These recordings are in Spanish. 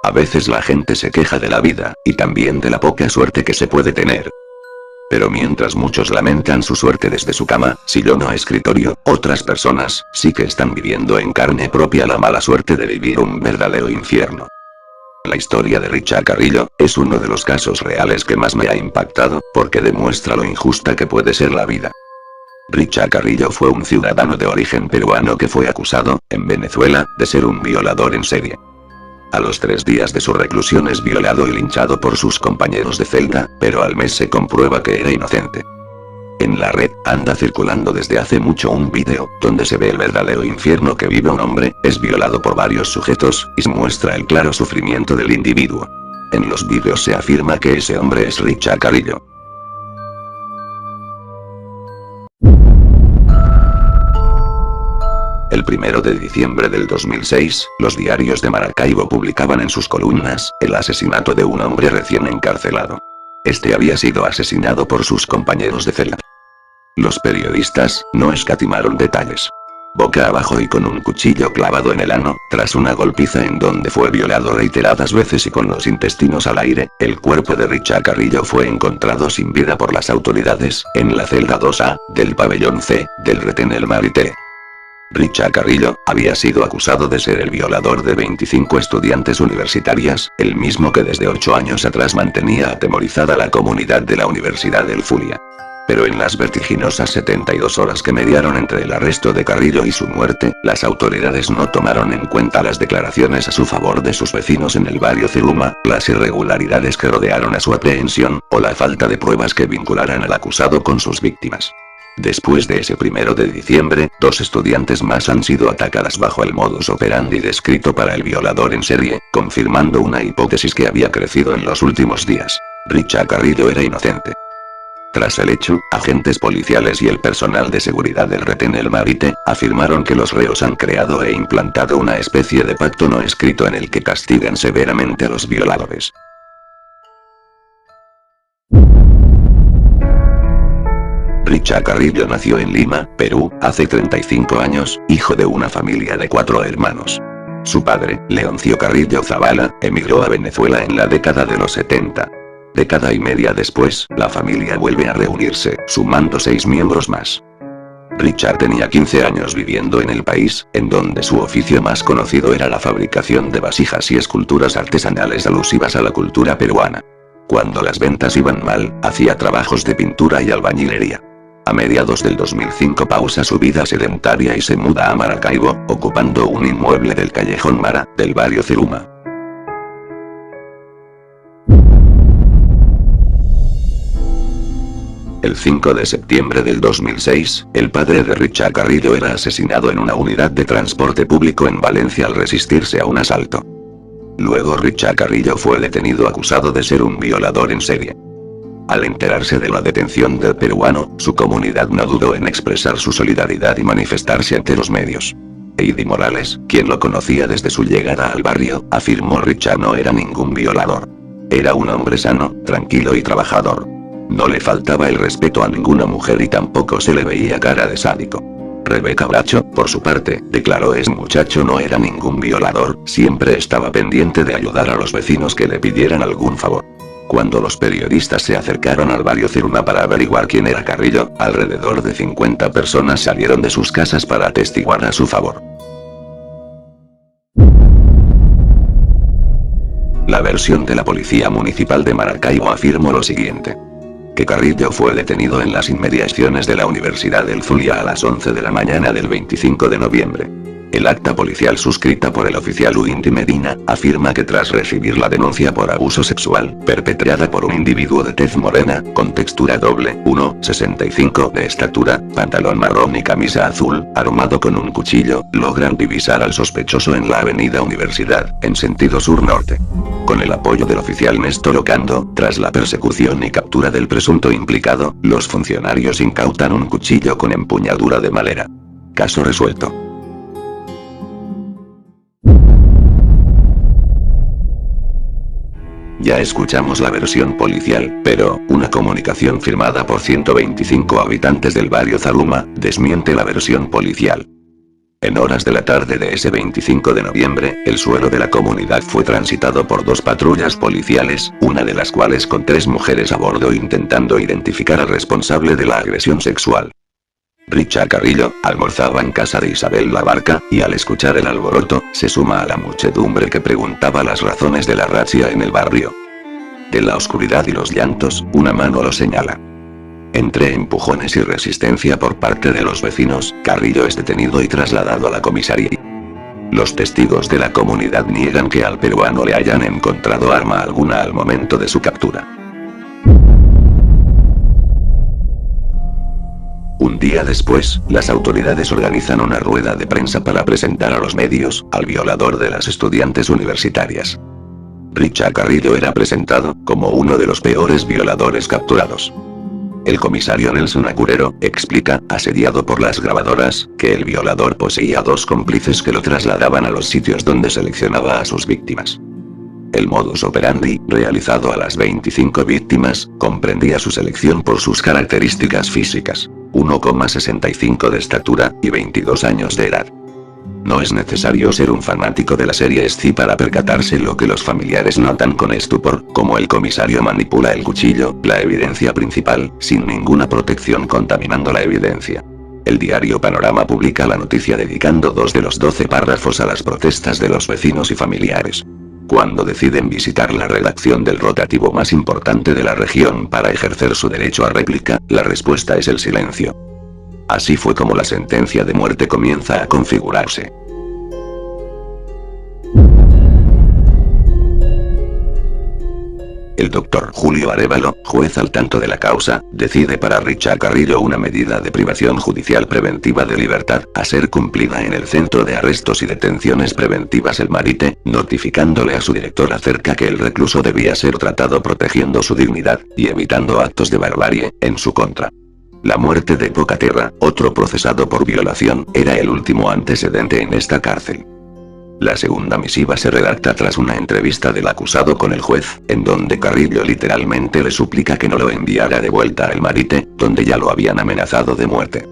A veces la gente se queja de la vida, y también de la poca suerte que se puede tener. Pero mientras muchos lamentan su suerte desde su cama, sillón o escritorio, otras personas sí que están viviendo en carne propia la mala suerte de vivir un verdadero infierno. La historia de Richard Carrillo es uno de los casos reales que más me ha impactado, porque demuestra lo injusta que puede ser la vida. Richard Carrillo fue un ciudadano de origen peruano que fue acusado, en Venezuela, de ser un violador en serie. A los 3 días de su reclusión es violado y linchado por sus compañeros de celda, pero al mes se comprueba que era inocente. En la red, anda circulando desde hace mucho un vídeo, donde se ve el verdadero infierno que vive un hombre, es violado por varios sujetos, y se muestra el claro sufrimiento del individuo. En los vídeos se afirma que ese hombre es Richard Carrillo. El 1 de diciembre del 2006, los diarios de Maracaibo publicaban en sus columnas, el asesinato de un hombre recién encarcelado. Este había sido asesinado por sus compañeros de celda. Los periodistas no escatimaron detalles. Boca abajo y con un cuchillo clavado en el ano, tras una golpiza en donde fue violado reiteradas veces y con los intestinos al aire, el cuerpo de Richard Carrillo fue encontrado sin vida por las autoridades, en la celda 2A, del pabellón C, del retén El Marité. Richard Carrillo había sido acusado de ser el violador de 25 estudiantes universitarias, el mismo que desde 8 años atrás mantenía atemorizada a la comunidad de la Universidad del Zulia. Pero en las vertiginosas 72 horas que mediaron entre el arresto de Carrillo y su muerte, las autoridades no tomaron en cuenta las declaraciones a su favor de sus vecinos en el barrio Ciruma, las irregularidades que rodearon a su aprehensión, o la falta de pruebas que vincularan al acusado con sus víctimas. Después de ese 1 de diciembre, 2 estudiantes más han sido atacadas bajo el modus operandi descrito para el violador en serie, confirmando una hipótesis que había crecido en los últimos días. Richard Carrillo era inocente. Tras el hecho, agentes policiales y el personal de seguridad del retén El Marité afirmaron que los reos han creado e implantado una especie de pacto no escrito en el que castigan severamente a los violadores. Richard Carrillo nació en Lima, Perú, hace 35 años, hijo de una familia de 4 hermanos. Su padre, Leoncio Carrillo Zavala, emigró a Venezuela en la década de los 70. Década y media después, la familia vuelve a reunirse, sumando 6 miembros más. Richard tenía 15 años viviendo en el país, en donde su oficio más conocido era la fabricación de vasijas y esculturas artesanales alusivas a la cultura peruana. Cuando las ventas iban mal, hacía trabajos de pintura y albañilería. A mediados del 2005 pausa su vida sedentaria y se muda a Maracaibo, ocupando un inmueble del callejón Mara, del barrio Ciruma. El 5 de septiembre del 2006, el padre de Richard Carrillo era asesinado en una unidad de transporte público en Valencia al resistirse a un asalto. Luego Richard Carrillo fue detenido acusado de ser un violador en serie. Al enterarse de la detención del peruano, su comunidad no dudó en expresar su solidaridad y manifestarse ante los medios. Heidi Morales, quien lo conocía desde su llegada al barrio, afirmó Richard no era ningún violador. Era un hombre sano, tranquilo y trabajador. No le faltaba el respeto a ninguna mujer y tampoco se le veía cara de sádico. Rebeca Bracho, por su parte, declaró ese muchacho no era ningún violador, siempre estaba pendiente de ayudar a los vecinos que le pidieran algún favor. Cuando los periodistas se acercaron al barrio Ciruma para averiguar quién era Carrillo, alrededor de 50 personas salieron de sus casas para atestiguar a su favor. La versión de la Policía Municipal de Maracaibo afirmó lo siguiente: que Carrillo fue detenido en las inmediaciones de la Universidad del Zulia a las 11 de la mañana del 25 de noviembre. El acta policial suscrita por el oficial Windy Medina, afirma que tras recibir la denuncia por abuso sexual, perpetrada por un individuo de tez morena, con textura doble, 1,65 de estatura, pantalón marrón y camisa azul, armado con un cuchillo, logran divisar al sospechoso en la avenida Universidad, en sentido sur-norte. Con el apoyo del oficial Néstor Ocando, tras la persecución y captura del presunto implicado, los funcionarios incautan un cuchillo con empuñadura de madera. Caso resuelto. Ya escuchamos la versión policial, pero, una comunicación firmada por 125 habitantes del barrio Zaruma, desmiente la versión policial. En horas de la tarde de ese 25 de noviembre, el suelo de la comunidad fue transitado por 2 patrullas policiales, una de las cuales con 3 mujeres a bordo intentando identificar al responsable de la agresión sexual. Richard Carrillo almorzaba en casa de Isabel Labarca, y al escuchar el alboroto, se suma a la muchedumbre que preguntaba las razones de la razzia en el barrio. De la oscuridad y los llantos, una mano lo señala. Entre empujones y resistencia por parte de los vecinos, Carrillo es detenido y trasladado a la comisaría. Los testigos de la comunidad niegan que al peruano le hayan encontrado arma alguna al momento de su captura. Un día después, las autoridades organizan una rueda de prensa para presentar a los medios al violador de las estudiantes universitarias. Richard Carrillo era presentado como uno de los peores violadores capturados. El comisario Nelson Acurero explica, asediado por las grabadoras, que el violador poseía 2 cómplices que lo trasladaban a los sitios donde seleccionaba a sus víctimas. El modus operandi, realizado a las 25 víctimas, comprendía su selección por sus características físicas: 1,65 de estatura, y 22 años de edad. No es necesario ser un fanático de la serie SCI para percatarse lo que los familiares notan con estupor, como el comisario manipula el cuchillo, la evidencia principal, sin ninguna protección, contaminando la evidencia. El diario Panorama publica la noticia dedicando 2 de los 12 párrafos a las protestas de los vecinos y familiares. Cuando deciden visitar la redacción del rotativo más importante de la región para ejercer su derecho a réplica, la respuesta es el silencio. Así fue como la sentencia de muerte comienza a configurarse. El doctor Julio Arévalo, juez al tanto de la causa, decide para Richard Carrillo una medida de privación judicial preventiva de libertad, a ser cumplida en el Centro de Arrestos y Detenciones Preventivas El Marite, notificándole a su director acerca que el recluso debía ser tratado protegiendo su dignidad, y evitando actos de barbarie, en su contra. La muerte de Pocaterra, otro procesado por violación, era el último antecedente en esta cárcel. La segunda misiva se redacta tras una entrevista del acusado con el juez, en donde Carrillo literalmente le suplica que no lo enviara de vuelta a El Marite, donde ya lo habían amenazado de muerte.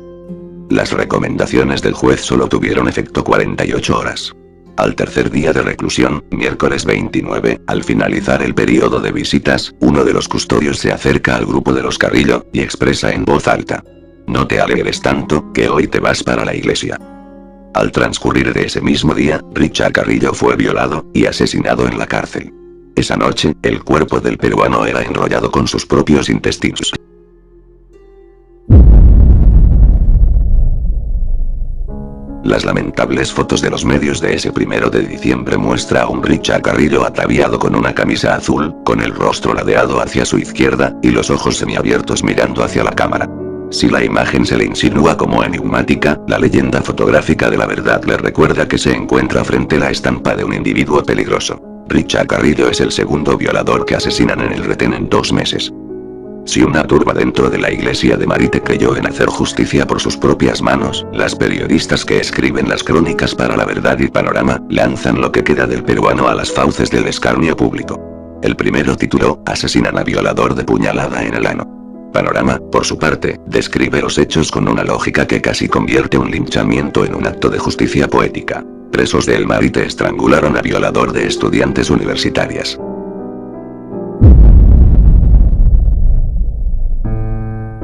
Las recomendaciones del juez solo tuvieron efecto 48 horas. Al tercer día de reclusión, miércoles 29, al finalizar el periodo de visitas, uno de los custodios se acerca al grupo de los Carrillo, y expresa en voz alta: «No te alegres tanto, que hoy te vas para la iglesia». Al transcurrir de ese mismo día, Richard Carrillo fue violado, y asesinado en la cárcel. Esa noche, el cuerpo del peruano era enrollado con sus propios intestinos. Las lamentables fotos de los medios de ese 1 de diciembre muestra a un Richard Carrillo ataviado con una camisa azul, con el rostro ladeado hacia su izquierda, y los ojos semiabiertos mirando hacia la cámara. Si la imagen se le insinúa como enigmática, la leyenda fotográfica de la verdad le recuerda que se encuentra frente a la estampa de un individuo peligroso. Richard Carrillo es el segundo violador que asesinan en el retén en 2 meses. Si una turba dentro de la iglesia de Marite creyó en hacer justicia por sus propias manos, las periodistas que escriben las crónicas para La Verdad y Panorama, lanzan lo que queda del peruano a las fauces del escarnio público. El primero tituló: «Asesinan a violador de puñalada en el ano». Panorama, por su parte, describe los hechos con una lógica que casi convierte un linchamiento en un acto de justicia poética. Presos de El Marite estrangularon a violador de estudiantes universitarias.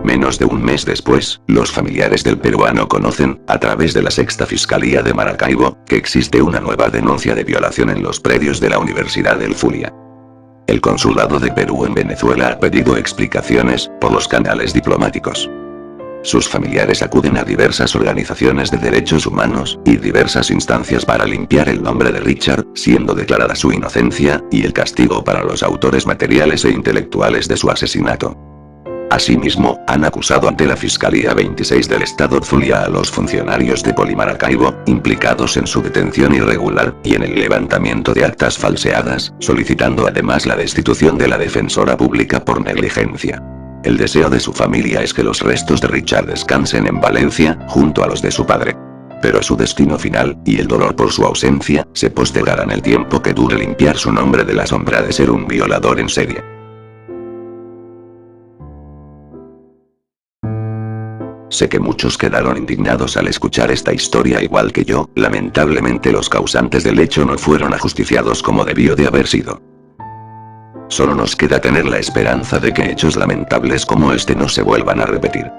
Menos de un mes después, los familiares del peruano conocen, a través de la Sexta Fiscalía de Maracaibo, que existe una nueva denuncia de violación en los predios de la Universidad del Zulia. El Consulado de Perú en Venezuela ha pedido explicaciones, por los canales diplomáticos. Sus familiares acuden a diversas organizaciones de derechos humanos, y diversas instancias para limpiar el nombre de Richard, siendo declarada su inocencia, y el castigo para los autores materiales e intelectuales de su asesinato. Asimismo, han acusado ante la Fiscalía 26 del Estado Zulia a los funcionarios de Polimaracaibo, implicados en su detención irregular, y en el levantamiento de actas falseadas, solicitando además la destitución de la defensora pública por negligencia. El deseo de su familia es que los restos de Richard descansen en Valencia, junto a los de su padre. Pero su destino final, y el dolor por su ausencia, se postergarán el tiempo que dure limpiar su nombre de la sombra de ser un violador en serie. Sé que muchos quedaron indignados al escuchar esta historia igual que yo, lamentablemente los causantes del hecho no fueron ajusticiados como debió de haber sido. Solo nos queda tener la esperanza de que hechos lamentables como este no se vuelvan a repetir.